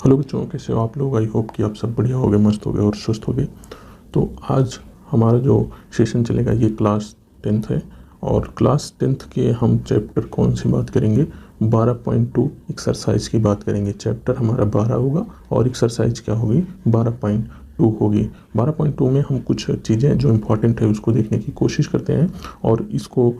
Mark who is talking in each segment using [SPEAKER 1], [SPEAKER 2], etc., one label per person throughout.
[SPEAKER 1] Hello बच्चों, कैसे हो आप लोग। आई होप कि आप सब बढ़िया हो गए, मस्त हो गए और स्वस्थ हो गए। तो आज हमारा जो सेशन चलेगा ये क्लास 10th है और क्लास 10th के हम चैप्टर कौन सी बात करेंगे, 12.2 एक्सरसाइज की बात करेंगे। चैप्टर हमारा 12 होगा और एक्सरसाइज क्या होगी, 12.2 होगी। 12.2 में हम कुछ चीज़ें जो इम्पोर्टेंट है उसको देखने की कोशिश करते हैं और इसको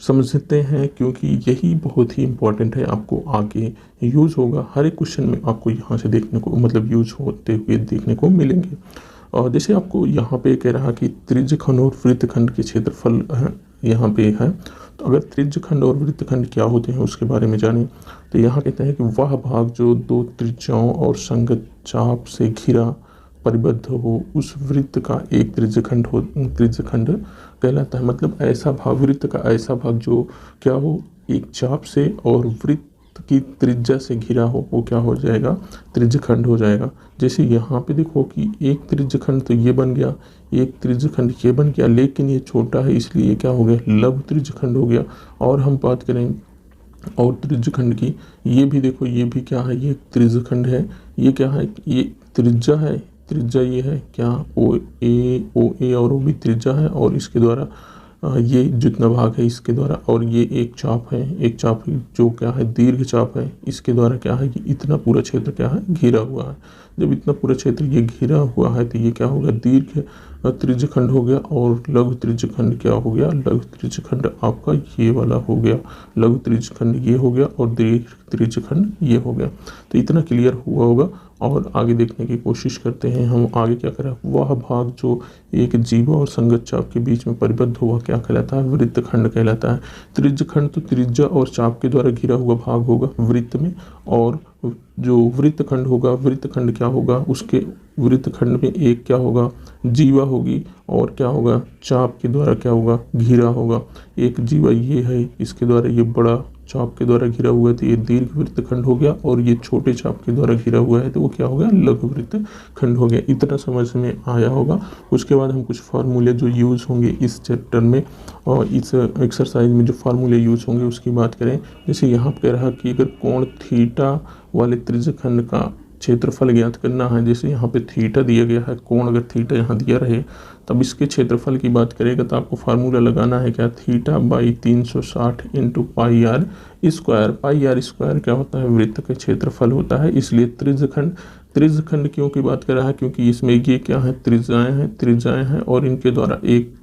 [SPEAKER 1] समझते हैं, क्योंकि यही बहुत ही इम्पोर्टेंट है। आपको आगे यूज़ होगा, हर एक क्वेश्चन में आपको यहाँ से देखने को मतलब यूज़ होते हुए देखने को मिलेंगे। और जैसे आपको यहाँ पे कह रहा कि त्रिज्यखंड और वृत्तखंड के क्षेत्रफल यहाँ पे है। तो अगर त्रिज्यखंड और वृत्तखंड क्या होते हैं उसके बारे में जानें तो यहाँ कहते हैं कि वह भाग जो दो त्रिज्याओं और संगत चाप से घिरा परिबद्ध हो उस वृत्त का एक त्रिज्यखंड कहलाता है। मतलब ऐसा भाग, वृत्त का ऐसा भाग जो क्या हो, एक चाप से और वृत्त की त्रिज्या से घिरा हो, वो क्या हो जाएगा, त्रिज्यखंड हो जाएगा। जैसे यहाँ पे देखो कि एक त्रिज्यखंड तो ये बन गया, एक त्रिज्यखंड ये बन गया, लेकिन ये छोटा है इसलिए ये क्या हो गया, लघु त्रिज्यखंड हो गया। और हम बात करें और त्रिज्यखंड की, ये भी देखो, ये भी क्या है, ये त्रिज्यखंड है। ये क्या है, ये त्रिज्या है। त्रिज्या ये है क्या, ओ ए और ओ भी त्रिज्या है और इसके द्वारा ये जितना भाग है इसके द्वारा, और ये एक चाप है, एक चाप जो क्या है, दीर्घ चाप है, इसके द्वारा क्या है कि इतना पूरा क्षेत्र क्या है, घिरा हुआ है। जब इतना पूरा क्षेत्र ये घिरा हुआ है तो ये क्या होगा, दीर्घ त्रिज्यखंड हो गया। और लघु त्रिज्यखंड क्या हो गया, लघु त्रिज्यखंड आपका ये वाला हो गया, लघु त्रिज्यखंड ये हो गया और दीर्घ त्रिज्यखंड ये हो गया। तो इतना क्लियर हुआ होगा और आगे देखने की कोशिश करते हैं हम। आगे क्या करें, वह भाग जो एक जीवा और संगत चाप के बीच में परिबद्ध हुआ क्या कहलाता है, वृत्तखंड कहलाता है। त्रिज्यखंड तो त्रिज्या और चाप के द्वारा घिरा हुआ भाग होगा वृत्त में, और जो वृत्तखंड होगा, वृत्तखंड क्या होगा, उसके वृत्तखंड में एक क्या होगा, जीवा होगी और क्या होगा, चाप के द्वारा क्या होगा, घिरा होगा। एक जीवा ये है, इसके द्वारा ये बड़ा चाप के द्वारा घिरा हुआ है तो ये दीर्घ वृत्तखंड हो गया, और ये छोटे चाप के द्वारा घिरा हुआ है तो वो क्या हो गया, लघु वृत्तखंड हो गया। इतना समझ में आया होगा। उसके बाद हम कुछ फार्मूले जो यूज़ होंगे इस चैप्टर में और इस एक्सरसाइज में जो फार्मूले यूज़ होंगे उसकी बात करें। जैसे यहाँ पर कह रहा कि अगर कोण थीटा वाले त्रिज्यखंड का क्षेत्रफल ज्ञात करना है, जैसे यहाँ पे थीटा दिया गया है, कोण अगर थीटा यहाँ दिया रहे तब इसके क्षेत्रफल की बात करेगा तो आपको फार्मूला लगाना है क्या, theta by 360 into pi r square. Pi r square क्या होता है, वृत्त का क्षेत्रफल होता है। इसलिए त्रिज्यखंड क्यों की बात कर रहा है, क्योंकि इसमें ये क्या है, त्रिज्याएं हैं और इनके द्वारा एक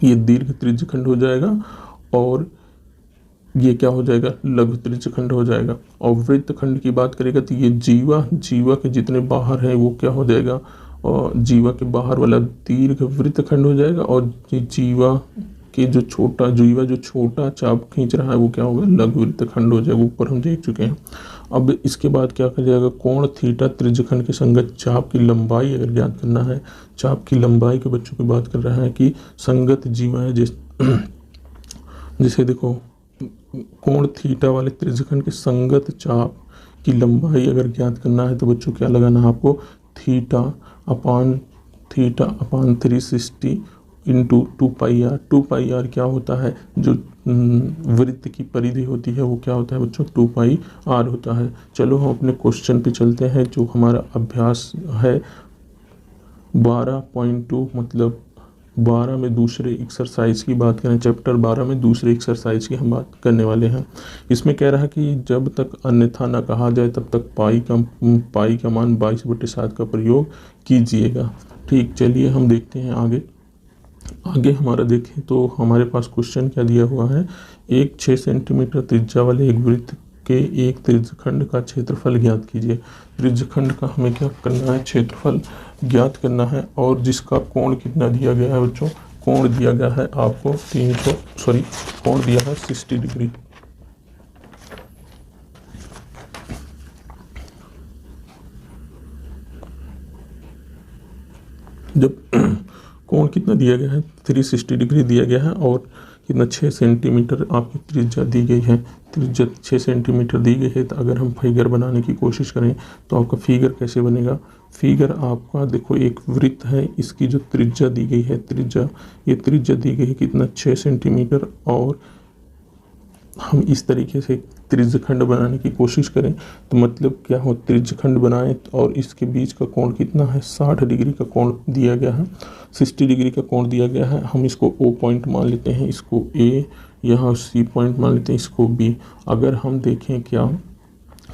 [SPEAKER 1] ये दीर्घ त्रिज्यखंड हो जाएगा और ये क्या हो जाएगा, लघु त्रिज्यखंड हो जाएगा। और वृत्तखंड की बात करेगा तो ये जीवा के जितने बाहर है वो क्या हो जाएगा, और जीवा के बाहर वाला दीर्घ वृत्तखंड हो जाएगा, और जीवा जो छोटा चाप खींच रहा है वो क्या होगा, लघु वृत्तखंड हो जाएगा। ऊपर हम देख चुके हैं। अब इसके बाद क्या कर जाएगा, कोण थीटा त्रिज्यखंड के संगत चाप की लंबाई अगर ज्ञात करना है, चाप की लंबाई के बच्चों की बात कर रहा है कि संगत जीवा है जैसे देखो कोण थीटा वाले त्रिज्यखंड के संगत चाप की लंबाई अगर ज्ञात करना है तो बच्चों क्या लगाना है आपको, theta upon 360 into 2 pi r क्या होता है, जो वृत्त की परिधि होती है वो क्या होता है बच्चों, 2 पाई आर होता है। चलो हम अपने क्वेश्चन पे चलते हैं। जो हमारा अभ्यास है 12.2 मतलब 12 में दूसरे एक्सरसाइज की बात करें, चैप्टर 12 में दूसरे एक्सरसाइज की हम बात करने वाले हैं। इसमें कह रहा है कि जब तक अन्यथा न कहा जाए तब तक पाई का मान 22/7 का प्रयोग कीजिएगा। ठीक, चलिए हम देखते हैं आगे हमारा देखें तो हमारे पास क्वेश्चन क्या दिया हुआ है, एक 6 सेंटीमीटर त्रिज्या वाले एक वृत्त के एक त्रिज्यखंड का क्षेत्रफल ज्ञात कीजिए। त्रिज्यखंड का हमें क्या करना है, क्षेत्रफल ज्ञात करना है, और जिसका कोण कितना दिया गया है बच्चों, कोण दिया गया है आपको कोण दिया है 60 डिग्री। जब कोण कितना दिया गया है, 360 डिग्री दिया गया है, और कितना 6 सेंटीमीटर आपकी त्रिज्या दी गई है, त्रिज्या 6 सेंटीमीटर दी गई है। तो अगर हम फिगर बनाने की कोशिश करें तो आपका फिगर कैसे बनेगा, फिगर आपका देखो एक वृत्त है, इसकी जो त्रिज्या दी गई है, त्रिज्या दी गई है कितना, 6 सेंटीमीटर, और हम इस तरीके से त्रिज्यखंड बनाने की कोशिश करें तो मतलब क्या हो, त्रिज्यखंड बनाएं और इसके बीच का कोण कितना है, 60 डिग्री का कोण दिया गया है, 60 डिग्री का कोण दिया गया है। हम इसको O पॉइंट मान लेते हैं, इसको A, यहाँ C पॉइंट मान लेते हैं, इसको B। अगर हम देखें क्या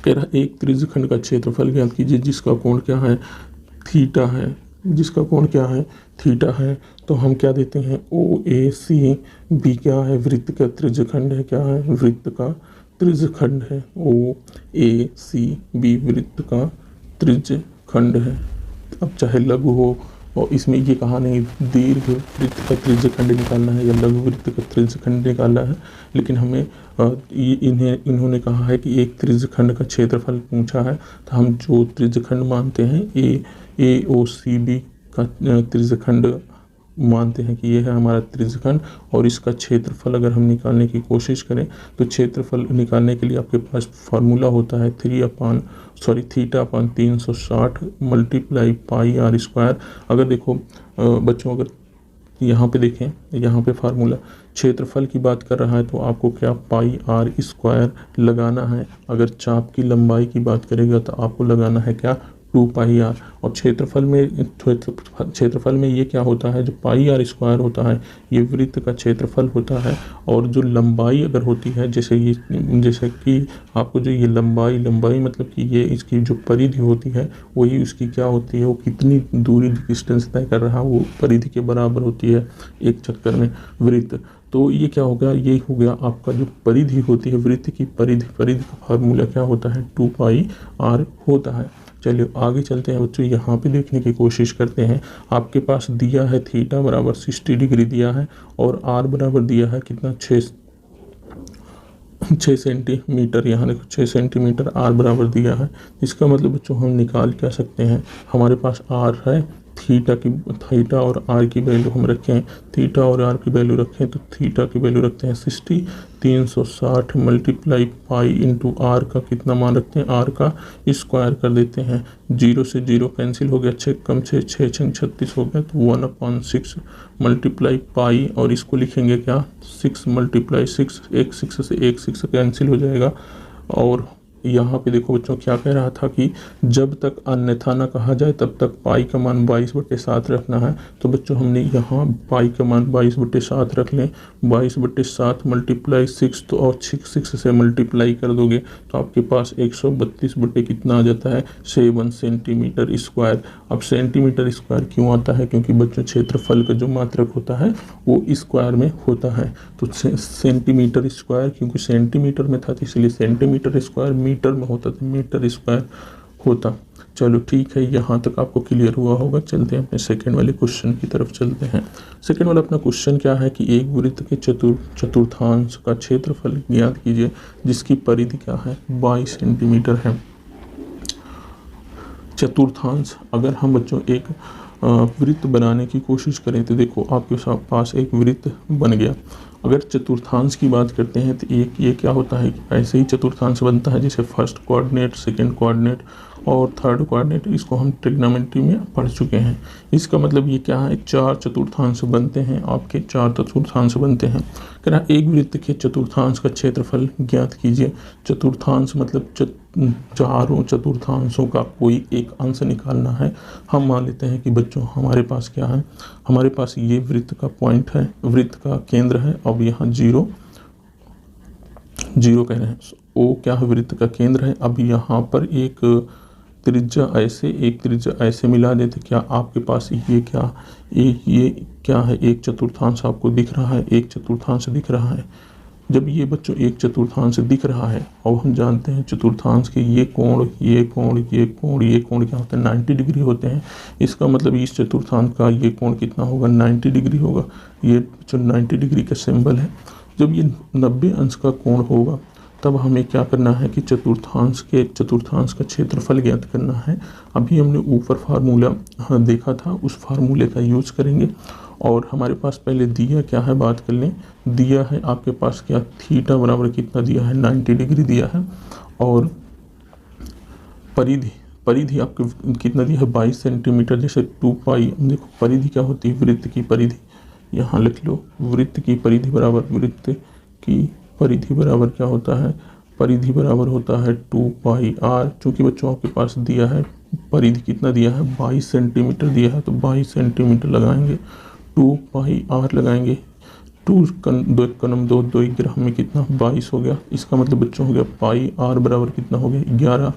[SPEAKER 1] कह रहा है, एक त्रिज्यखंड का क्षेत्रफल ज्ञात कीजिए जिसका कोण क्या है, थीटा है, जिसका कोण क्या है, थीटा है। तो हम क्या देते हैं, OAC B क्या है, वृत्त का त्रिज्यखंड है, क्या है, वृत्त का त्रिज्यखंड है। OAC B वृत्त का त्रिज्यखंड है। अब चाहे लघु हो, और इसमें ये कहा नहीं दीर्घ वृत्त का त्रिज्यखंड निकालना है या लघु वृत्त का त्रिज्यखंड निकालना है, लेकिन हमें इन्होंने कहा है कि एक त्रिज्यखंड का क्षेत्रफल पूछा है, तो हम जो त्रिज्यखंड मानते हैं AOCB का त्रिज्यखंड मानते हैं कि ये है हमारा त्रिज्यखंड। और इसका क्षेत्रफल अगर हम निकालने की कोशिश करें तो क्षेत्रफल निकालने के लिए आपके पास फार्मूला होता है theta upon 360 multiply pi r square. अगर देखो बच्चों, अगर यहाँ पे देखें, यहाँ पे फार्मूला क्षेत्रफल की बात कर रहा है तो आपको क्या पाई आर स्क्वायर लगाना है। अगर चाप की लंबाई की बात करेगा तो आपको लगाना है क्या, 2 पाई आर। और क्षेत्रफल में ये क्या होता है, जो पाई आर स्क्वायर होता है ये वृत्त का क्षेत्रफल होता है। और जो लंबाई अगर होती है, जैसे कि आपको जो ये लंबाई मतलब कि ये इसकी जो परिधि होती है वही उसकी क्या होती है, वो कितनी दूरी डिस्टेंस तय कर रहा है वो परिधि के बराबर होती है एक चक्कर में वृत्त। तो ये क्या हो गया, ये हो गया आपका जो परिधि होती है वृत्त की परिधि का फार्मूला क्या होता है, 2 पाई आर होता है। चलिए आगे चलते हैं बच्चों, यहाँ पे देखने की कोशिश करते हैं। आपके पास दिया है थीटा बराबर 60 डिग्री दिया है और आर बराबर दिया है कितना, 6 सेंटीमीटर। यहाँ देखो 6 सेंटीमीटर आर बराबर दिया है। इसका मतलब बच्चों हम निकाल क्या सकते हैं, हमारे पास आर है, थीटा और आर की वैल्यू हम रखें, थीटा और आर की वैल्यू रखें तो थीटा की वैल्यू रखते हैं 60, 360 मल्टीप्लाई पाई इंटू आर का कितना मान रखते हैं, आर का स्क्वायर कर देते हैं। 0 से 0 कैंसिल हो गया, 6 कम 6 36 हो गया, तो 1/6 मल्टीप्लाई पाई, और इसको लिखेंगे क्या, 6 मल्टीप्लाई 6, एक 6 से एक 6 कैंसिल हो जाएगा। और यहाँ पे देखो बच्चों क्या कह रहा था कि जब तक अन्यथा ना कहा जाए तब तक पाई का मान 22/7 रखना है। तो बच्चों हमने यहाँ पाई का मान 22/7 रख लें, 22/7 मल्टीप्लाई 6, तो और 6 से मल्टीप्लाई कर दोगे तो आपके पास 132 बटे कितना आ जाता है, 7 सेंटीमीटर स्क्वायर। अब सेंटीमीटर स्क्वायर क्यों आता है, क्योंकि बच्चों क्षेत्रफल का जो मात्रक होता है वो स्क्वायर में होता है। तो सेंटीमीटर स्क्वायर, क्योंकि सेंटीमीटर में था तो इसलिए सेंटीमीटर स्क्वायर, मीटर में होता तो मीटर स्क्वायर होता। चलो ठीक है, यहाँ तक आपको क्लियर हुआ होगा। चलते हैं अपने सेकंड वाले क्वेश्चन की तरफ चलते हैं। सेकंड वाला अपना क्वेश्चन क्या है कि एक वृत्त के चतुर्थांश का क्षेत्रफल ज्ञात कीजिए जिसकी परिधि क्या है, 22 सेंटीमीटर है। चतुर्थांश, अगर हम बच्चों एक वृत्त बनाने की कोशिश करें तो देखो आपके पास एक वृत्त बन गया। अगर चतुर्थांश की बात करते हैं तो एक ये क्या होता है कि ऐसे ही चतुर्थांश बनता है जैसे फर्स्ट कोऑर्डिनेट, सेकंड कोऑर्डिनेट और थर्ड कोऑर्डिनेट। इसको हम ट्रिग्नोमेट्री में पढ़ चुके हैं। इसका मतलब ये क्या है, 4 चतुर्थांश बनते हैं, आपके 4 चतुर्थांश बनते हैं। कह रहा एक वृत्त के चतुर्थांश का क्षेत्रफल ज्ञात कीजिए। चतुर्थांश मतलब चारों चतुर्थांशों का कोई एक अंश निकालना है। हम मान लेते हैं कि बच्चों हमारे पास क्या है, हमारे पास ये वृत्त का पॉइंट है, वृत्त का केंद्र है। अब यहाँ 0 कह रहे हैं, ओ क्या है, वृत्त का केंद्र है। अब यहाँ पर एक त्रिज्या ऐसे मिला देते, क्या आपके पास ये क्या है, एक चतुर्थांश आपको दिख रहा है, एक चतुर्थांश दिख रहा है। जब ये बच्चों एक चतुर्थांश दिख रहा है और हम जानते हैं चतुर्थांश के ये कोण क्या होते हैं, 90 डिग्री होते हैं। इसका मतलब इस चतुर्थांश का ये कोण कितना होगा, 90 डिग्री होगा। ये जो 90 डिग्री का सिंबल है, जब ये 90 अंश का कोण होगा तब हमें क्या करना है कि चतुर्थांश का क्षेत्रफल ज्ञात करना है। अभी हमने ऊपर फार्मूला देखा था, उस फार्मूले का यूज करेंगे। और हमारे पास पहले दिया क्या है, बात कर लें। दिया है आपके पास क्या, थीटा बराबर कितना दिया है, 90 डिग्री दिया है। और परिधि आपके कितना दिया है, 22 सेंटीमीटर। जैसे 2 पाई, देखो परिधि क्या होती है, वृत्त की परिधि। यहाँ लिख लो, वृत्त की परिधि बराबर वृत्त की परिधि बराबर क्या होता है, परिधि बराबर होता है 2 पाई आर। चूँकि बच्चों आपके पास दिया है परिधि कितना दिया है, 22 सेंटीमीटर दिया है, तो 22 सेंटीमीटर लगाएंगे, 2 पाई आर लगाएंगे, 2 दो एक कनम 2, 2 ग्राम में कितना 22 हो गया। इसका मतलब बच्चों हो गया पाई आर बराबर कितना हो गया 11।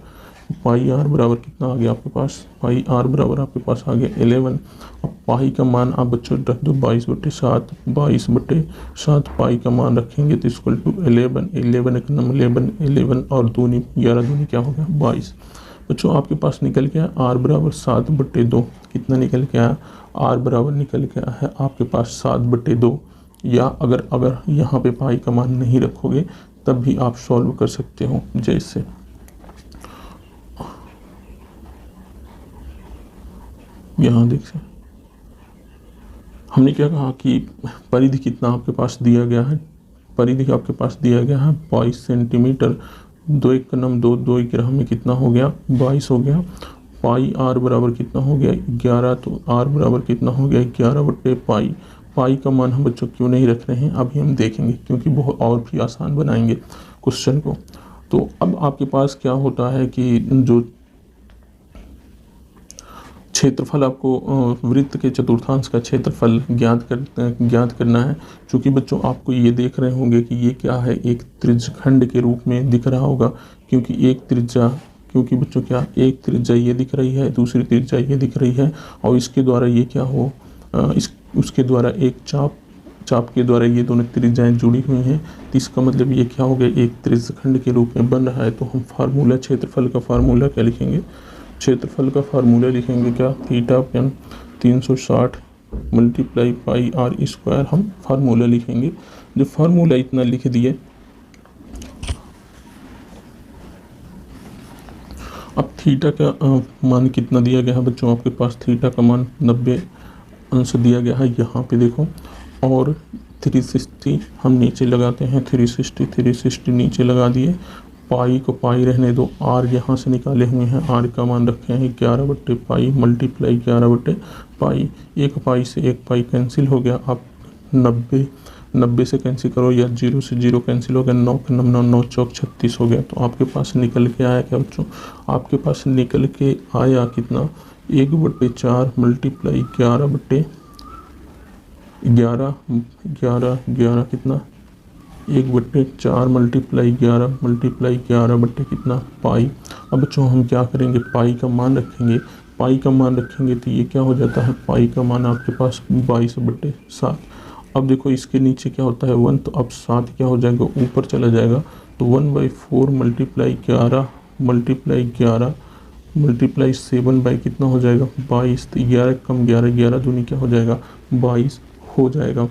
[SPEAKER 1] पाई आर बराबर कितना आ गया आपके पास, पाई आर बराबर आपके पास आ गया 11। अब पाई का मान आप बच्चों रख दो 22/7, 22/7 पाई का मान रखेंगे तो इक्वल टू 11, 11 एक नंबर 11, 11 और दूनी 11 दूनी क्या हो गया 22। बच्चों आपके पास निकल गया आर बराबर 7/2। कितना निकल के आया, आर बराबर निकल के आया है आपके पास 7/2। या अगर यहाँ पे पाई का मान नहीं रखोगे तब भी आप सॉल्व कर सकते हो। जैसे यहाँ देख सकते हमने क्या कहा कि परिधि कितना आपके पास दिया गया है, परिधि आपके पास दिया गया है 22 सेंटीमीटर, 2 एक कनम 2, 2 ग्राम में कितना हो गया 22 हो गया। पाई आर बराबर कितना हो गया 11, तो आर बराबर कितना हो गया 11/पाई। पाई का मान हम बच्चों क्यों नहीं रख रहे हैं अभी हम देखेंगे, क्योंकि बहुत और भी आसान बनाएंगे क्वेश्चन को। तो अब आपके पास क्या होता है कि जो क्षेत्रफल आपको वृत्त के चतुर्थांश का क्षेत्रफल ज्ञात करना है। चूँकि बच्चों आपको ये देख रहे होंगे कि ये क्या है, एक त्रिज्यखंड के रूप में दिख रहा होगा, क्योंकि बच्चों क्या एक त्रिज्या ये दिख रही है, दूसरी त्रिज्या ये दिख रही है, और इसके द्वारा ये क्या हो उसके द्वारा एक चाप के द्वारा ये दोनों त्रिज्याएं जुड़ी हुई हैं। तो इसका मतलब ये क्या हो गया, एक त्रिज्यखंड के रूप में बन रहा है। तो हम फार्मूला क्षेत्रफल का फार्मूला क्या लिखेंगे, क्षेत्रफल का फार्मूला लिखेंगे क्या, theta upon 360 multiply pi r square हम फार्मूला लिखेंगे। जो फार्मूला इतना लिख दिए, अब थीटा का मान कितना दिया गया है बच्चों आपके पास, थीटा का मान 90 अंश दिया गया है यहाँ पे देखो, और 360 हम नीचे लगाते हैं, 360 नीचे लगा दिए। पाई को पाई रहने दो, आर यहाँ से निकाले हुए हैं, आर का मान रखे हैं 11/पाई मल्टीप्लाई 11/पाई। एक पाई से एक पाई कैंसिल हो गया, आप 90 से कैंसिल करो या 0 से 0 कैंसिल हो गया, 9 के 9 9 चौक 36 हो गया। तो आपके पास निकल के आया क्या बच्चों, आपके पास निकल के आया कितना 1/4 मल्टीप्लाई 11 कितना 1/4 मल्टीप्लाई 11 बट्टे कितना पाई। अब बच्चों हम क्या करेंगे, पाई का मान रखेंगे, पाई का मान रखेंगे तो ये क्या हो जाता है, पाई का मान आपके पास 22/7। अब देखो इसके नीचे क्या होता है 1, तो अब 7 क्या हो जाएगा ऊपर चला जाएगा, तो 1/4 मल्टीप्लाई 11 मल्टीप्लाई 7 बाई कितना हो जाएगा 22। तो 11 कम 11, 11 दूनी क्या हो जाएगा 22 हो जाएगा।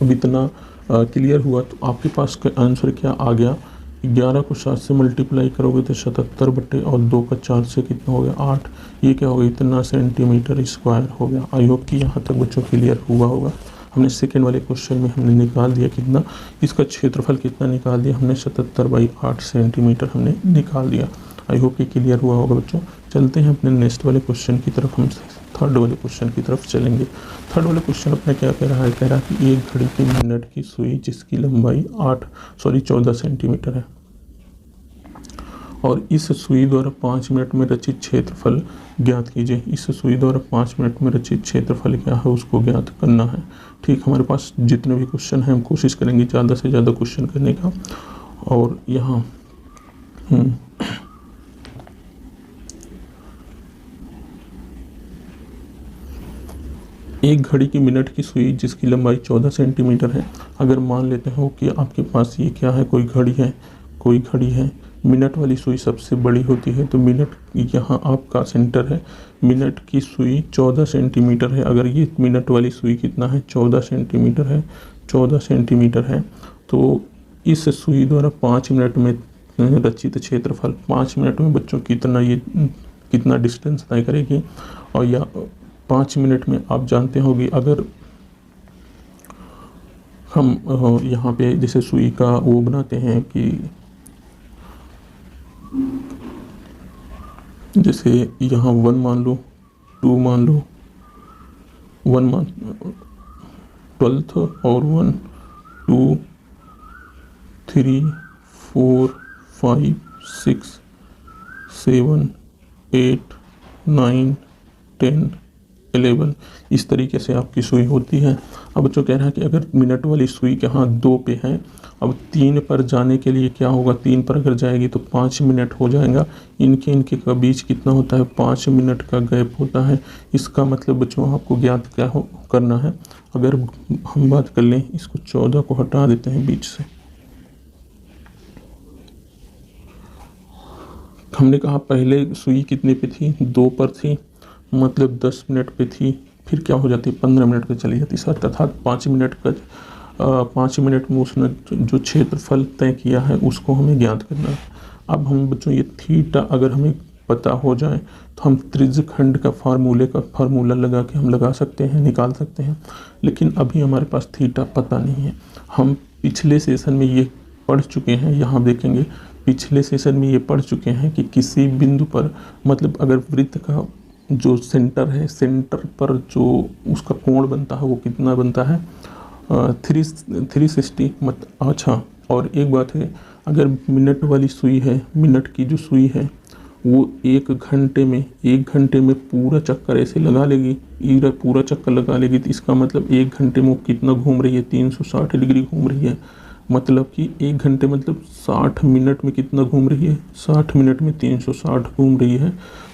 [SPEAKER 1] अब इतना क्लियर हुआ। तो आपके पास का आंसर क्या आ गया, 11 को 7 से मल्टीप्लाई करोगे तो 77 बटे और 2 का 4 से कितना हो गया 8। ये क्या हो गया, इतना सेंटीमीटर स्क्वायर हो गया। आई होप कि यहाँ तक बच्चों क्लियर हुआ होगा। हमने सेकेंड वाले क्वेश्चन में हमने निकाल दिया कितना, इसका क्षेत्रफल कितना निकाल दिया हमने, 77/8 सेंटीमीटर हमने निकाल दिया। आई होप कि क्लियर हुआ होगा बच्चों। चलते हैं अपने नेक्स्ट वाले क्वेश्चन की तरफ, हम थर्ड वाले क्वेश्चन की तरफ चलेंगे। थर्ड वाले क्वेश्चन अपना क्या कह रहा है, कह रहा है कि एक घड़ी के मिनट की सुई जिसकी लंबाई 14 सेंटीमीटर है और इस सुई द्वारा 5 मिनट में रचित क्षेत्रफल ज्ञात कीजिए। इस सुई द्वारा 5 मिनट में रचित क्षेत्रफल क्या है उसको ज्ञात करना है। ठीक, हमारे पास जितने भी क्वेश्चन हैं हम कोशिश करेंगे ज़्यादा से ज़्यादा क्वेश्चन करने का। और यहाँ एक घड़ी की मिनट की सुई जिसकी लंबाई 14 सेंटीमीटर है। अगर मान लेते हो कि आपके पास ये क्या है, कोई घड़ी है, मिनट वाली सुई सबसे बड़ी होती है, तो मिनट यहाँ आपका सेंटर है, मिनट की सुई 14 सेंटीमीटर है। अगर ये मिनट वाली सुई कितना है 14 सेंटीमीटर है, तो इस सुई द्वारा 5 मिनट में रचित क्षेत्रफल 5 मिनट में बच्चों कितना डिस्टेंस तय करेगी। और या 5 मिनट में आप जानते होंगे, अगर हम यहाँ पे जैसे सुई का वो बनाते हैं कि जैसे यहाँ 1 मान लो, 2 मान लो, 1 मान 12th और 1 2 3 4 5 6 7 8 9 10 11 इस तरीके से आपकी सुई होती है। अब बच्चों कह रहा है कि अगर मिनट वाली सुई के हाथ 2 पे है, अब 3 पर जाने के लिए क्या होगा, 3 पर अगर जाएगी तो 5 मिनट हो जाएगा। इनके का बीच कितना होता है, 5 मिनट का गैप होता है। इसका मतलब बच्चों आपको ज्ञात क्या करना है। अगर हम बात कर लें, इसको 14 को हटा देते हैं बीच से। हमने कहा पहले सुई कितने पे थी, 2 पर थी, मतलब 10 मिनट पे थी, फिर क्या हो जाती है 15 मिनट पे चली जाती है, अर्थात 5 मिनट का 5 मिनट में उसने जो क्षेत्रफल तय किया है उसको हमें ज्ञात करना है। अब हम बच्चों ये थीटा अगर हमें पता हो जाए तो हम त्रिज्यखंड का फार्मूला लगा के हम लगा सकते हैं, निकाल सकते हैं। लेकिन अभी हमारे पास थीटा पता नहीं है। हम पिछले सेशन में ये पढ़ चुके हैं, यहाँ देखेंगे पिछले सेशन में ये पढ़ चुके हैं कि किसी बिंदु पर, मतलब अगर वृत्त का जो सेंटर है, सेंटर पर जो उसका कोण बनता है वो कितना बनता है, 360 मत। अच्छा, और एक बात है, अगर मिनट वाली सुई है, मिनट की जो सुई है वो 1 घंटे में पूरा चक्कर ऐसे लगा लेगी, पूरा चक्कर लगा लेगी, तो इसका मतलब 1 घंटे में वो कितना घूम रही है, 360 डिग्री घूम रही है। मतलब कि 1 घंटे मतलब 60 मिनट में कितना घूम रही है, 60 मिनट में 360 घूम रही है।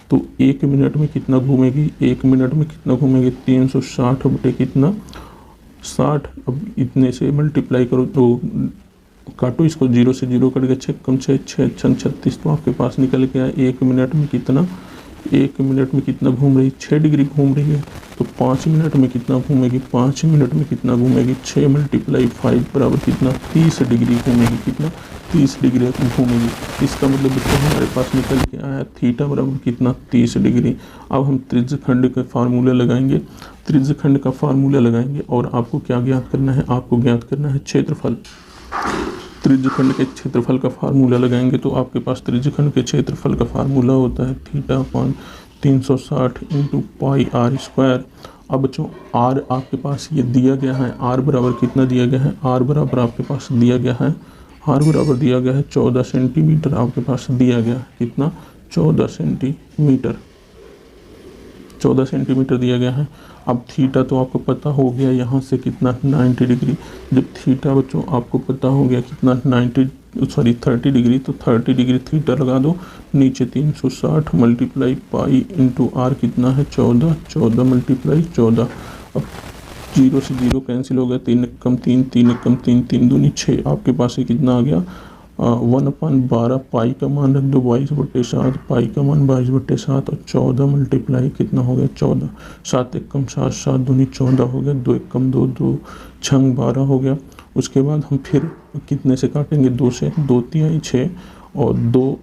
[SPEAKER 1] तो 1 मिनट में कितना घूमेगी, 1 मिनट में कितना घूमेगी, 360 बटे कितना 60। अब इतने से मल्टीप्लाई करो तो काटो इसको, 0 से 0 कट गया, 6 कम 6 6 36, तो आपके पास निकल गया 1 मिनट में कितना, 1 मिनट में कितना घूम रही है, 6 डिग्री घूम रही है। तो 5 मिनट में कितना घूमेगी, 5 मिनट में कितना घूमेगी, 6 × 5 बराबर कितना, 30 डिग्री घूमेगी, कितना 30 डिग्री घूमेगी। इसका मतलब बच्चों हमारे पास निकल के आया थीटा बराबर कितना, 30 डिग्री। अब हम त्रिज्यखंड का फार्मूला लगाएंगे, त्रिज्यखंड का फार्मूला लगाएंगे और आपको क्या ज्ञात करना है, आपको ज्ञात करना है क्षेत्रफल। त्रिज्यखंड के क्षेत्रफल का फार्मूला लगाएंगे तो आपके पास त्रिज्यखंड के क्षेत्रफल का फार्मूला होता है थीटा अपॉन 360 × πr²। अब बच्चों r आपके पास ये दिया गया है, r बराबर कितना दिया गया है, r बराबर आपके पास दिया गया है, r बराबर दिया गया है 14 सेंटीमीटर आपके पास दिया गया है, कितना 14 सेंटीमीटर, 14 सेंटीमीटर दिया गया है। अब थीटा तो आपको पता हो गया, यहाँ से कितना 90 डिग्री। जब थीटा बच्चों आपको पता हो गया कितना 30 डिग्री, तो 30 डिग्री थीटा लगा दो, नीचे 360 मल्टीप्लाई पाई इंटू आर कितना है 14, 14 मल्टीप्लाई 14। अब 0 से 0 कैंसिल हो गया, 3 कम 3, 3 कम 3, 3 दूनी 6, आपके पास ये कितना आ गया 1/12, पाई का मान रख दो 22/7, पाई का मान 22/7 और 14 मल्टीप्लाई कितना हो गया 14, 7 1 कम 7, 7 दूनी 14 हो गया, 2 1 कम 2, 2 6 12 हो गया। उसके बाद हम फिर कितने से काटेंगे, 2 से, 2 3 6 और 2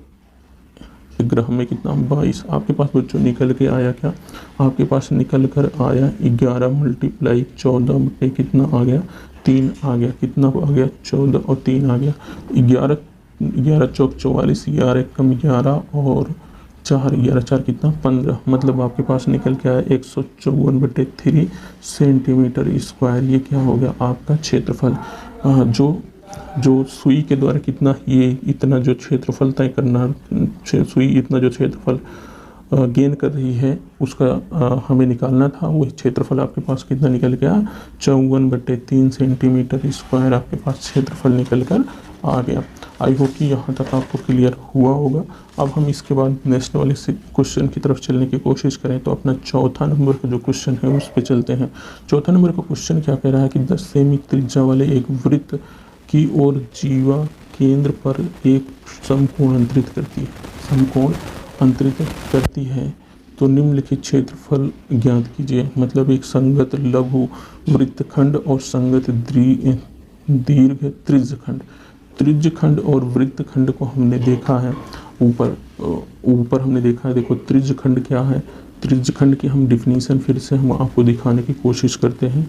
[SPEAKER 1] ग्रह में कितना 22। आपके पास बच्चों निकल के आया क्या, आपके पास निकल कर आया 11 मल्टीप्लाई 14 बटे कितना आ गया 3 आ गया, कितना आ गया 14 और 3 आ गया 11, 11 चौक 44, 11 1 कम 11 और 4, 11 4 कितना 15। मतलब आपके पास निकल के आया 154/3 सेंटीमीटर स्क्वायर। ये क्या हो गया आपका क्षेत्रफल। जो सुई के द्वारा कितना, ये इतना जो क्षेत्रफल तय करना, सुई इतना जो क्षेत्रफल गेन कर रही है उसका हमें निकालना था, वो क्षेत्रफल आपके पास कितना निकल गया 54/3 सेंटीमीटर स्क्वायर आपके पास क्षेत्रफल निकल कर आ गया। आई होप कि यहाँ तक आपको क्लियर हुआ होगा। अब हम इसके बाद नेक्स्ट वाले क्वेश्चन की तरफ चलने की कोशिश करें तो अपना चौथा नंबर का जो क्वेश्चन है उस पर चलते हैं। चौथा नंबर का क्वेश्चन क्या कह रहा है कि 10 सेमी त्रिज्या वाले एक वृत्त की ओर जीवा केंद्र पर एक समकोण अंतरित करती है, समकोण अंतरित करती है, तो निम्नलिखित क्षेत्रफल ज्ञात कीजिए। मतलब एक संगत लघु वृत्तखंड और संगत दीर्घ त्रिज्यखंड। त्रिज्यखंड और वृत्तखंड को हमने देखा है ऊपर हमने देखा है। देखो त्रिज्यखंड क्या है, त्रिज्यखंड की हम डिफिनीशन फिर से हम आपको दिखाने की कोशिश करते हैं।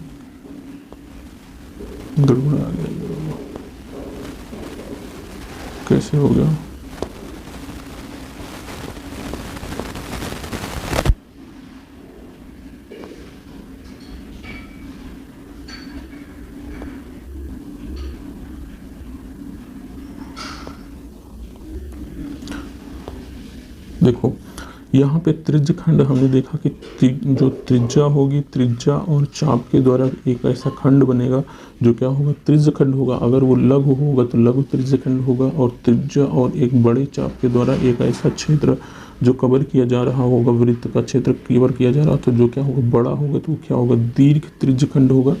[SPEAKER 1] गड़बड़ आ गया, कैसे हो गया, देखो यहाँ पे त्रिज्य खंड हमने देखा कि जो त्रिज्या होगी, त्रिज्या और चाप के द्वारा एक ऐसा खंड बनेगा जो क्या होगा, त्रिज्य खंड होगा। अगर वो लघु होगा तो लघु त्रिज्य खंड होगा, और त्रिज्या और एक बड़े चाप के द्वारा एक ऐसा क्षेत्र जो कवर किया जा रहा होगा, वृत्त का क्षेत्र कवर किया जा रहा, तो जो क्या होगा, बड़ा होगा, तो क्या होगा, दीर्घ त्रिज्य खंड होगा।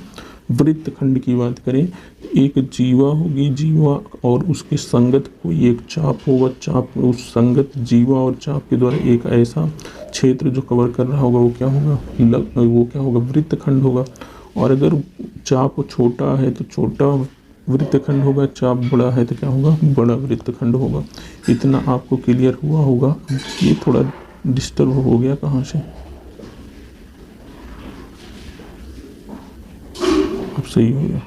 [SPEAKER 1] वृत्त खंड की बात करें, एक जीवा होगी, जीवा और उसके संगत कोई एक चाप होगा, चाप उस संगत जीवा और चाप के द्वारा एक ऐसा क्षेत्र जो कवर कर रहा होगा, वो क्या होगा, वृत्त खंड होगा। और अगर चाप छोटा है तो छोटा वृत्त खंड होगा, चाप बड़ा है तो क्या होगा, बड़ा वृत्त खंड होगा। इतना आपको क्लियर हुआ होगा। ये थोड़ा डिस्टर्ब हो गया कहाँ से, अब सही हो गया।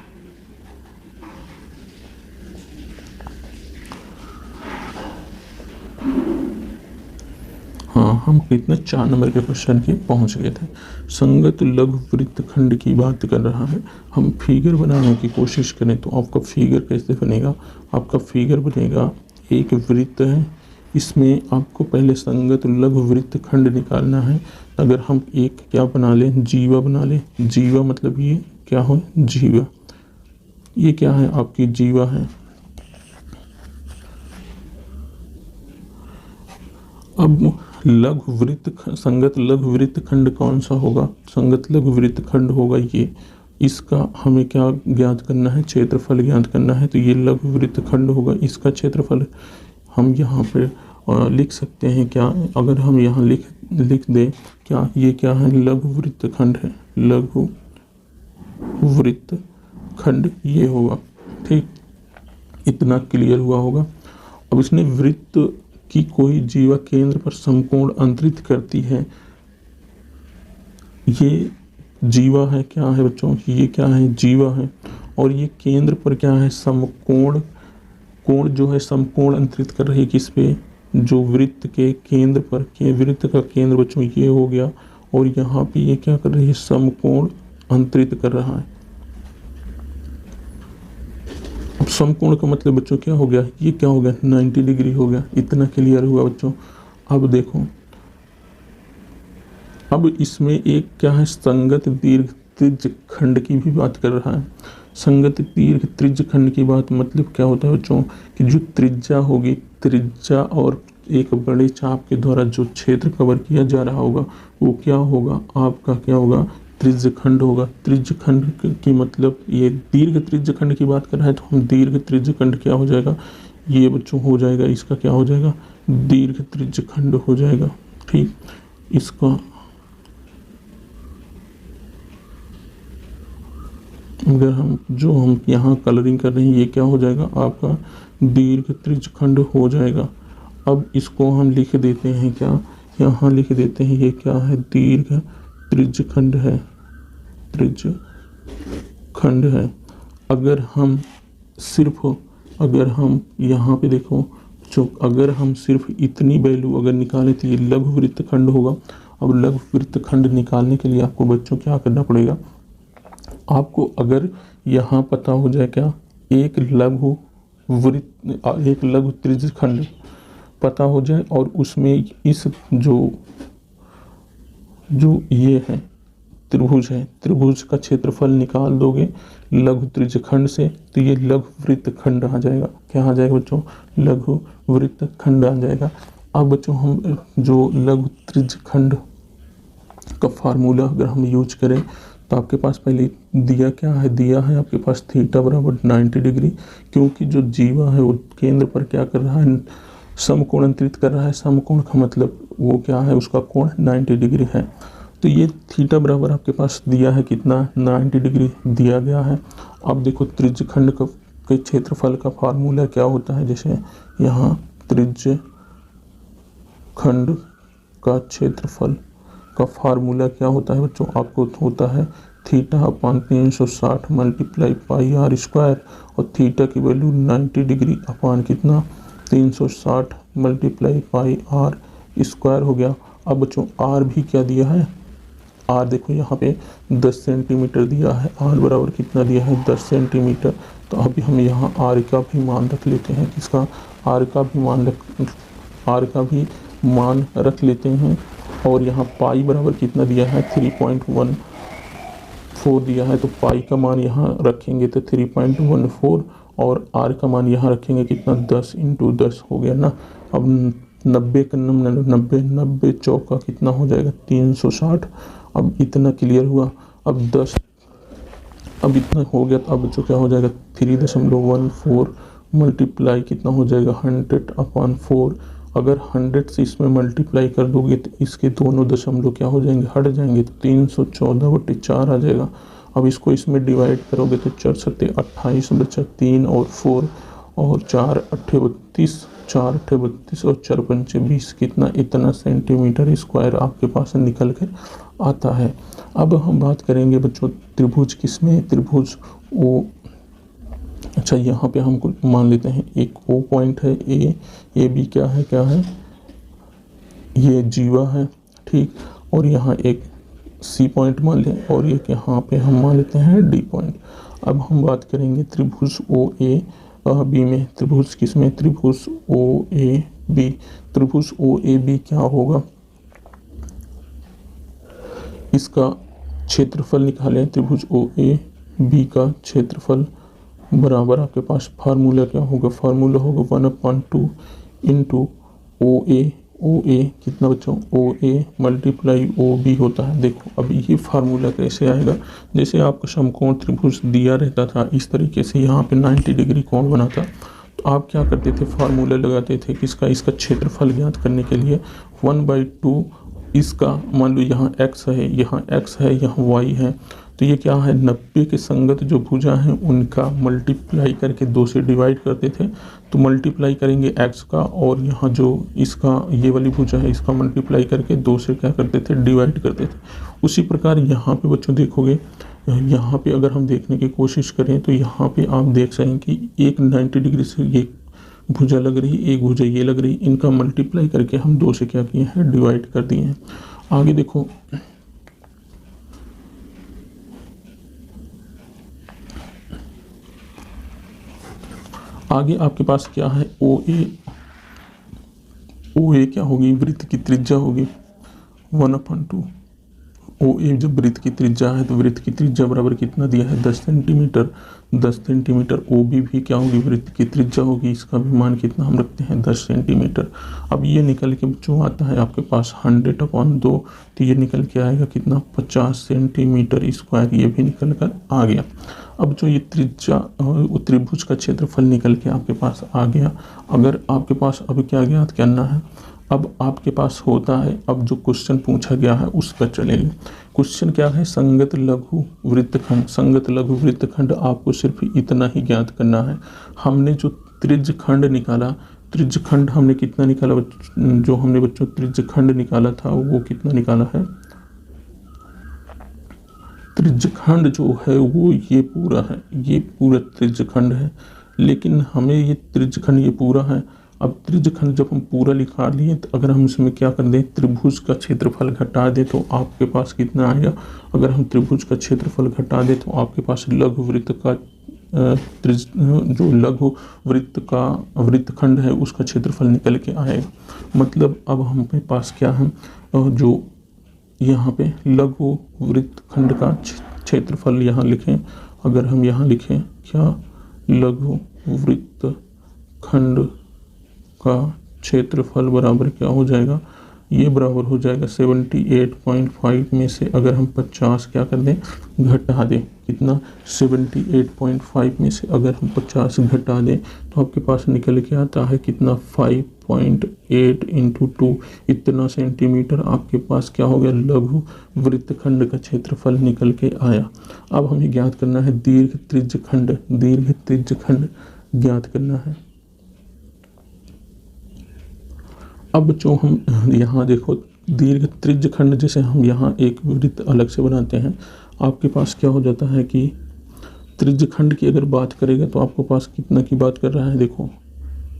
[SPEAKER 1] हाँ, हम कितना 4 नंबर के क्वेश्चन के पहुंच गए थे। संगत लघु वृत्त खंड की बात कर रहा है। हम फिगर बनाने की कोशिश करें तो आपका फिगर कैसे बनेगा, आपका फिगर बनेगा, एक वृत्त है, इसमें आपको पहले संगत लघु वृत्त खंड निकालना है। अगर हम एक क्या बना लें, जीवा बना लें। जीवा मतलब ये क्या हो, जीवा, ये क्या है, आपकी जीवा है। अब लघु वृत्त संगत लघु वृत्त खंड कौन सा होगा, संगत लघु वृत्त खंड होगा ये। इसका हमें क्या ज्ञात करना है, क्षेत्रफल ज्ञात करना है। तो ये लघु वृत्त खंड होगा, इसका क्षेत्रफल हम यहाँ पे लिख सकते हैं। क्या, अगर हम यहाँ लिख दें, क्या ये क्या है, लघु वृत्त खंड है, लघु वृत्त खंड ये होगा। ठीक, इतना क्लियर हुआ होगा। अब इसने वृत्त की कोई जीवा केंद्र पर समकोण अंतरित करती है। ये जीवा है, क्या है बच्चों, ये क्या है, जीवा है, और ये केंद्र पर क्या है, समकोण, कोण जो है समकोण अंतरित कर रही है किस पे, जो वृत्त के केंद्र पर, के वृत्त का केंद्र बच्चों ये हो गया, और यहाँ पे ये क्या कर रही है, समकोण अंतरित कर रहा है। अब समकोण का मतलब बच्चों क्या हो गया, ये क्या हो गया, 90 डिग्री हो गया। इतना क्लियर हुआ बच्चों। अब देखो, अब इसमें एक क्या है, संगत दीर्घ त्रिज्य खंड की भी बात कर रहा है। संगत दीर्घ त्रिज्य खंड की बात मतलब क्या होता है बच्चों, कि जो त्रिज्या होगी, त्रिज्या और एक बड़े चाप के द्वारा जो क्षेत्र कवर किया जा रहा होगा, वो क्या होगा, आपका क्या होगा, त्रिज्य खंड होगा। त्रिज्य खंड की मतलब ये दीर्घ त्रिज्य खंड की बात कर रहा है, तो हम दीर्घ त्रिज्य खंड क्या हो जाएगा, ये बच्चों हो जाएगा, इसका क्या हो जाएगा, दीर्घ त्रिज्य खंड हो जाएगा। ठीक, इसका अगर हम यहाँ कलरिंग कर रहे हैं, ये क्या हो जाएगा, आपका दीर्घ त्रिज्य खंड हो जाएगा। अब इसको हम लिख देते हैं, क्या यहाँ लिख देते हैं, ये क्या है, दीर्घ त्रिज्य खंड है, त्रिज्य खंड है। अगर हम यहाँ पे देखो, जो अगर हम सिर्फ इतनी वैल्यू अगर निकालें तो ये लघु वृत्त खंड होगा। अब लघु वृत्त खंड निकालने के लिए आपको बच्चों क्या करना पड़ेगा, आपको अगर यहाँ पता हो जाए क्या, एक लघु त्रिज्य खंड पता हो जाए, और उसमें इस जो ये है त्रिभुज है, त्रिभुज का क्षेत्रफल निकाल दोगे लघु त्रिज्य खंड से, तो ये लघु वृत्त खंड आ जाएगा। क्या आ जाएगा बच्चों, लघु वृत्त खंड आ जाएगा। अब बच्चों हम जो लघु त्रिज्य खंड का फार्मूला अगर हम यूज करें, तो आपके पास पहले दिया क्या है, दिया है आपके पास थीटा बराबर 90 डिग्री, क्योंकि जो जीवा है वो केंद्र पर क्या कर रहा है, समकोण अंतरित कर रहा है। समकोण का मतलब वो क्या है, उसका कोण 90 डिग्री है। तो ये थीटा बराबर आपके पास दिया है कितना, 90 डिग्री दिया गया है। अब देखो त्रिज्य खंड के क्षेत्रफल का फार्मूला क्या होता है, जैसे यहाँ त्रिज्य खंड का क्षेत्रफल का फार्मूला क्या होता है बच्चों, आपको होता है theta upon 360 multiply pi r square, और थीटा की वैल्यू 90 डिग्री अपान कितना, 360 मल्टीप्लाई पाई आर स्क्वायर हो गया। अब बच्चों आर भी क्या दिया है, आर देखो यहाँ पे 10 सेंटीमीटर दिया है, आर बराबर कितना दिया है, 10 सेंटीमीटर। तो अभी हम यहाँ आर का भी मान रख लेते हैं, किसका, आर का भी मान रख लेते हैं और यहाँ पाई बराबर कितना दिया है 3.14 दिया है, तो पाई का मान यहाँ रखेंगे तो 3.14 और आर का मान यहाँ रखेंगे कितना 10 इंटू 10 हो गया ना। अब 90 का 90 चौका कितना हो जाएगा 360। अब इतना क्लियर हुआ। अब इतना हो गया, तो अब जो क्या हो जाएगा 3.14 मल्टीप्लाई कितना हो जाएगा 100/4। अगर 100 से इसमें मल्टीप्लाई कर दोगे तो इसके दोनों दशमलव क्या हो जाएंगे, हट जाएंगे, तो 314/4 आ जाएगा। अब इसको इसमें डिवाइड करोगे तो 4 सत्ते 28 बचा 3 और 4 और 4 अट्ठे 32, 4 अट्ठे 32 और 4 पंचे 20, कितना इतना सेंटीमीटर स्क्वायर आपके पास निकल कर आता है। अब हम बात करेंगे बच्चों त्रिभुज किसमें, त्रिभुज ओ। अच्छा, यहाँ पे हमको मान लेते हैं एक ओ पॉइंट है, ए बी क्या है ये जीवा है, ठीक। और यहाँ एक सी पॉइंट मान लें और एक यहाँ पे हम मान लेते हैं डी पॉइंट। अब हम बात करेंगे त्रिभुज ओ ए बी में, त्रिभुज किसमें, त्रिभुज ओ ए बी। त्रिभुज ओ ए बी क्या होगा, इसका क्षेत्रफल निकालें। त्रिभुज ओ ए बी का क्षेत्रफल बराबर आपके पास फार्मूला क्या होगा, फार्मूला होगा 1/2 इंटू ओ ए कितना बच्चों, ओ ए मल्टीप्लाई ओ बी होता है। देखो अब ये फार्मूला कैसे आएगा, जैसे आपका समकोण त्रिभुज दिया रहता था इस तरीके से यहाँ पे 90 डिग्री कोण बना था, तो आप क्या करते थे, फार्मूला लगाते थे किसका, इसका क्षेत्रफल ज्ञात करने के लिए 1/2 इसका, मान लो यहाँ x है, यहाँ x है, यहाँ y है, तो ये क्या है 90 के संगत जो भुजा हैं उनका मल्टीप्लाई करके 2 से डिवाइड करते थे। तो मल्टीप्लाई करेंगे x का और यहाँ जो इसका ये वाली भुजा है इसका मल्टीप्लाई करके 2 से क्या करते थे, डिवाइड करते थे। उसी प्रकार यहाँ पे बच्चों देखोगे, यहाँ पे अगर हम देखने की कोशिश करें तो यहाँ पे आप देख सकें कि एक 90 डिग्री से ये भुजा लग रही, एक भुजा ये लग रही, इनका मल्टीप्लाई करके हम 2 से क्या किए हैं, डिवाइड कर दिए हैं। आगे देखो, आगे आपके पास क्या है, ओ ए क्या होगी, वृत्त की त्रिज्या होगी 1/2। ओ ए जब वृत्त की त्रिज्या है तो वृत्त की त्रिज्या बराबर कितना दिया है 10 सेंटीमीटर। 10 सेंटीमीटर ओ बी भी क्या होगी, वृत्त की त्रिज्या होगी, इसका भी मान कितना हम रखते हैं 10 सेंटीमीटर। अब ये निकल के जो आता है आपके पास 100/2, तो ये निकल के आएगा कितना 50 सेंटीमीटर स्क्वायर, ये भी निकल कर आ गया। अब जो ये त्रिज्या त्रिभुज का क्षेत्रफल निकल के आपके पास आ गया। अगर आपके पास अब क्या ज्ञात करना है, अब आपके पास होता है, अब जो क्वेश्चन पूछा गया है उस पर चलेंगे। क्वेश्चन क्या है, संगत लघु वृत्तखंड। संगत लघु वृत्तखंड आपको सिर्फ इतना ही ज्ञात करना है। हमने जो त्रिज्यखंड निकाला, त्रिज्यखंड हमने कितना निकाला, जो हमने बच्चों त्रिज्यखंड निकाला था वो कितना निकाला है, त्रिज्यखंड जो है वो ये पूरा है, ये पूरा त्रिज्यखंड है। लेकिन हमें ये त्रिज्यखंड ये पूरा है। अब त्रिज्यखंड जब हम पूरा लिखा लिए तो अगर हम इसमें क्या कर दें, त्रिभुज का क्षेत्रफल घटा दें तो आपके पास कितना आएगा। अगर हम त्रिभुज का क्षेत्रफल घटा दें तो आपके पास लघु वृत्त का जो लघु वृत्त का वृत्तखंड है उसका क्षेत्रफल निकल के आएगा। मतलब अब हमारे पास क्या है, जो यहाँ पे लघु वृत्तखंड का क्षेत्रफल यहाँ लिखें। अगर हम यहाँ लिखें क्या, लघु वृत्तखंड का क्षेत्रफल बराबर क्या हो जाएगा, ये बराबर हो जाएगा 78.5 में से अगर हम 50 क्या कर दें, घटा दें, कितना 78.5 में से अगर हम 50 घटा दें तो आपके पास निकल के आता है कितना 5.8 इंटू 2, इतना सेंटीमीटर आपके पास क्या हो गया, लघु वृत्तखंड का क्षेत्रफल निकल के आया। अब हमें ज्ञात करना है दीर्घ त्रिज्यखंड, दीर्घ त्रिज्यखंड ज्ञात करना है। अब जो हम यहाँ देखो दीर्घ त्रिज्यखंड, जैसे हम यहाँ एक वृत्त अलग से बनाते हैं, आपके पास क्या हो जाता है कि त्रिज्यखंड की अगर बात करेगा तो आपके पास कितना की बात कर रहा है, देखो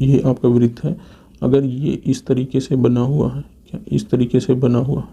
[SPEAKER 1] ये आपका वृत्त है, अगर ये इस तरीके से बना हुआ है, क्या इस तरीके से बना हुआ,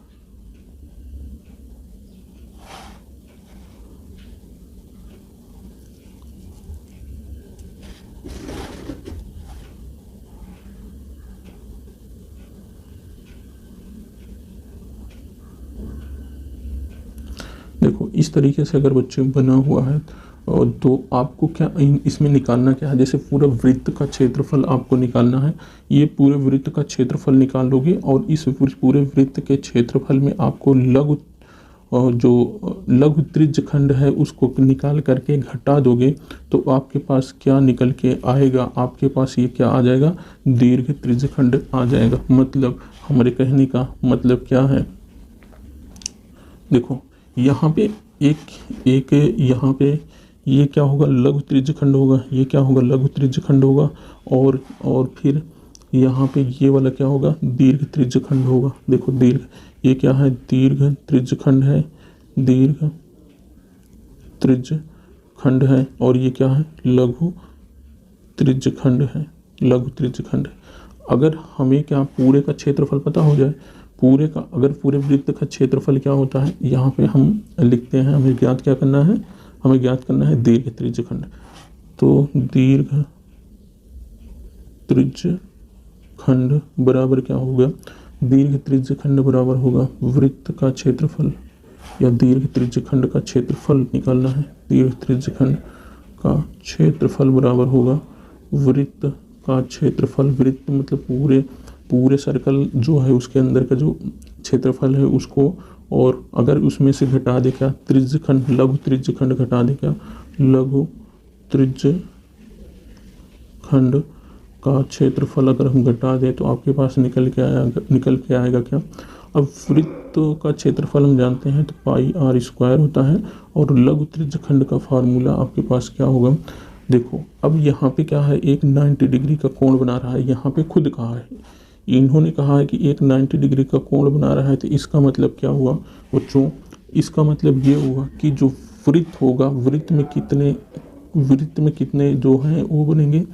[SPEAKER 1] देखो इस तरीके से अगर बच्चे बना हुआ है और तो आपको क्या इसमें निकालना क्या है, जैसे पूरा वृत्त का क्षेत्रफल आपको निकालना है। ये पूरे वृत्त का क्षेत्रफल निकाल लोगे और इस पूरे वृत्त के क्षेत्रफल में आपको लघु त्रिज्यखंड है उसको निकाल करके घटा दोगे तो आपके पास क्या निकल के आएगा, आपके पास ये क्या आ जाएगा, दीर्घ त्रिज्यखंड आ जाएगा। मतलब हमारे कहने का मतलब क्या है, देखो यहाँ पे एक यहाँ पे ये क्या होगा, लघु त्रिज्यखंड होगा, ये क्या होगा, लघु त्रिज्यखंड होगा और फिर यहाँ पे ये वाला क्या होगा, दीर्घ त्रिज्यखंड होगा। देखो दीर्घ, ये क्या है, दीर्घ त्रिज्यखंड है, दीर्घ त्रिज्यखंड है और ये क्या है, लघु त्रिज्यखंड है, लघु त्रिज्यखंड। अगर हमें क्या पूरे का क्षेत्रफल पता हो जाए, पूरे का अगर पूरे वृत्त का क्षेत्रफल क्या होता है, यहाँ पे हम लिखते हैं, हमें ज्ञात क्या करना है, हमें ज्ञात करना है दीर्घ त्रिज्यखंड। तो दीर्घ त्रिज्यखंड बराबर क्या होगा, दीर्घ त्रिज्यखंड बराबर होगा वृत्त का क्षेत्रफल या दीर्घ त्रिज्यखंड का क्षेत्रफल निकालना है। दीर्घ त्रिज्यखंड का क्षेत्रफल बराबर होगा वृत्त का क्षेत्रफल। वृत्त मतलब पूरे सर्कल जो है उसके अंदर का जो क्षेत्रफल है उसको, और अगर उसमें से घटा दे क्या, त्रिज्यखंड, लघु त्रिज्यखंड घटा दे क्या, लघु त्रिज्यखंड का क्षेत्रफल अगर हम घटा दें तो आपके पास निकल के आएगा क्या। अब वृत्त का क्षेत्रफल हम जानते हैं तो पाई आर स्क्वायर होता है और लघु त्रिज्यखंड का फार्मूला आपके पास क्या होगा। देखो अब यहाँ पे क्या है, एक 90 डिग्री का कोण बना रहा है, यहाँ पे खुद कहा है, इन्होंने कहा है कि एक 90 डिग्री का कोण बना रहा है। तो इसका मतलब क्या हुआ बच्चों, इसका मतलब ये हुआ कि जो वृत्त होगा, वृत्त में कितने जो हैं वो बनेंगे,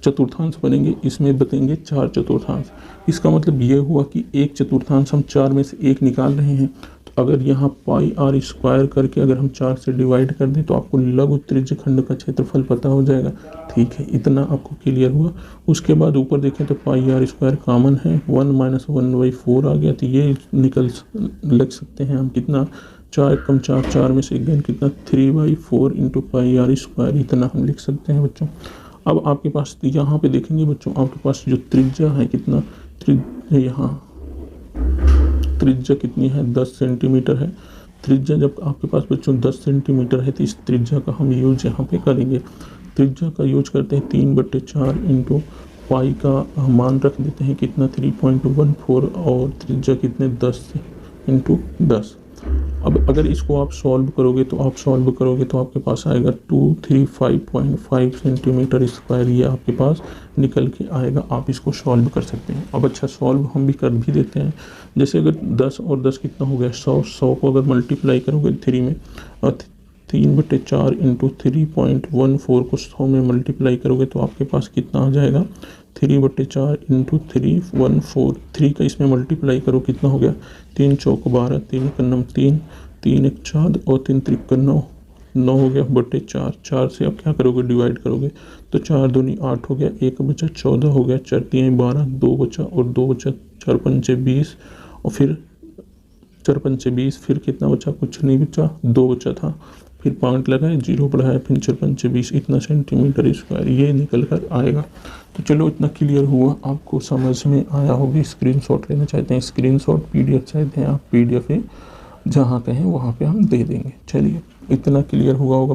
[SPEAKER 1] चतुर्थांश बनेंगे, इसमें बतेंगे 4 चतुर्थांश। इसका मतलब ये हुआ कि एक चतुर्थांश हम 4 में से एक निकाल रहे हैं। तो अगर यहाँ पाई आर स्क्वायर करके अगर हम 4 से डिवाइड कर दें तो आपको लघु त्रिज्यखंड का क्षेत्रफल पता हो जाएगा। ठीक है, इतना आपको क्लियर हुआ। उसके बाद ऊपर देखें तो पाई आर स्क्वायर कॉमन है, 1 - 1/4 आ गया, तो ये लग सकते हैं हम कितना, 4 कम 4, 4 में से एक कितना, 3/4 इंटू पाई आर स्क्वायर, इतना हम लिख सकते हैं बच्चों। अब आपके पास यहाँ पे देखेंगे बच्चों, आपके पास जो त्रिज्या है कितना, यहाँ त्रिज्या कितनी है, 10 सेंटीमीटर है। त्रिज्या जब आपके पास बच्चों 10 सेंटीमीटर है तो इस त्रिज्या का हम यूज यहाँ पे करेंगे। त्रिज्या का यूज करते हैं 3/4 इंटू पाई का मान रख देते हैं कितना, 3.14 और त्रिज्या कितने, 10 इंटू 10। अब अगर इसको आप सॉल्व करोगे तो आपके पास आएगा 235.5 सेंटीमीटर स्क्वायर, ये आपके पास निकल के आएगा। आप इसको सॉल्व कर सकते हैं। अब अच्छा सॉल्व हम भी कर भी देते हैं। जैसे अगर 10 और 10 कितना हो गया, 100 को अगर मल्टीप्लाई करोगे 3 में, 3/4 इंटू 3.14 को 100 में मल्टीप्लाई करोगे तो आपके पास कितना आ जाएगा, 3/4 इंटू 314, 3 का इसमें मल्टीप्लाई करो कितना हो गया, 3 चौक 12, 3 का 9, 3 1 4 और 3 3 9, 9 हो गया बटे 4। 4 से अब क्या करोगे, डिवाइड करोगे तो 4 दूनी 8 हो गया, 1 बचा 14 हो गया, 4 3 12, 2 बचा और 2 बचा, 4 5 20 और फिर 4 5 20, फिर कितना बचा, कुछ नहीं बचा, 2 बचा था, फिर 5 लगाए, 0 बढ़ाया, फिर 4 5 20, इतना सेंटीमीटर स्क्वायर ये निकल कर आएगा। तो चलो इतना क्लियर हुआ, आपको समझ में आया होगी। स्क्रीनशॉट लेना चाहते हैं, स्क्रीनशॉट, PDF चाहते हैं आप, PDF जहाँ कहें वहाँ पे हम दे देंगे। चलिए इतना क्लियर हुआ होगा।